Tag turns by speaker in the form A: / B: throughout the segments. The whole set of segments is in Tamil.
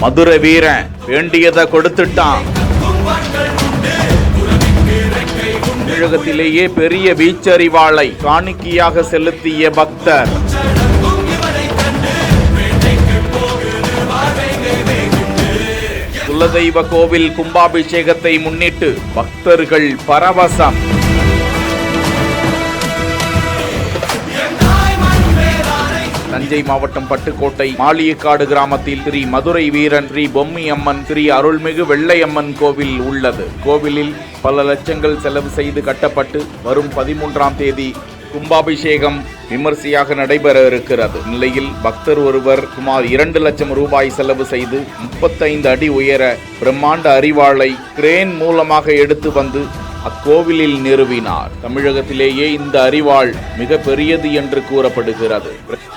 A: மதுரை வீரன் வேண்டியதை கொடுத்துட்டான். தமிழகத்திலேயே பெரிய வீச்சறிவாளை காணிக்கையாக செலுத்திய பக்தர். குலதெய்வ கோவில் கும்பாபிஷேகத்தை முன்னிட்டு பக்தர்கள் பரவசம். தஞ்சை மாவட்டம் பட்டுக்கோட்டை மாளியக்காடு கிராமத்தில் ஸ்ரீ மதுரை வீரன் ஸ்ரீ பொம்மி அம்மன் ஸ்ரீ அருள்மிகு வெள்ளையம்மன் கோவில் உள்ளது. கோவிலில் பல லட்சங்கள் செலவு செய்து கட்டப்பட்டு வரும் 13ஆம் தேதி கும்பாபிஷேகம் விமர்சையாக நடைபெற இருக்கிறது. நிலையில் பக்தர் ஒருவர் சுமார் 2 லட்சம் ரூபாய் செலவு செய்து 35 அடி உயர பிரம்மாண்ட அரிவாளை கிரேன் மூலமாக எடுத்து வந்து அக்கோவிலில் நிறுவினார். தமிழகத்திலேயே இந்த அரிவாள் மிக பெரியது என்று கூறப்படுகிறது.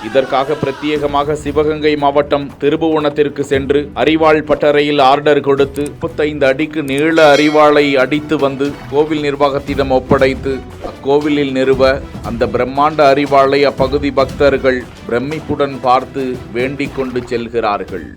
A: இதற்காக பிரத்யேகமாக சிவகங்கை மாவட்டம் திருபுவனத்திற்கு சென்று அரிவாள் பட்டறையில் ஆர்டர் கொடுத்து 35 அடிக்கு நீள அரிவாளை அடித்து வந்து கோவில் நிர்வாகத்திடம் ஒப்படைத்து அக்கோவிலில் நிறுவ அந்த பிரம்மாண்ட அரிவாளை அப்பகுதி பக்தர்கள் பிரமிப்புடன் பார்த்து வேண்டிக் கொண்டு செல்கிறார்கள்.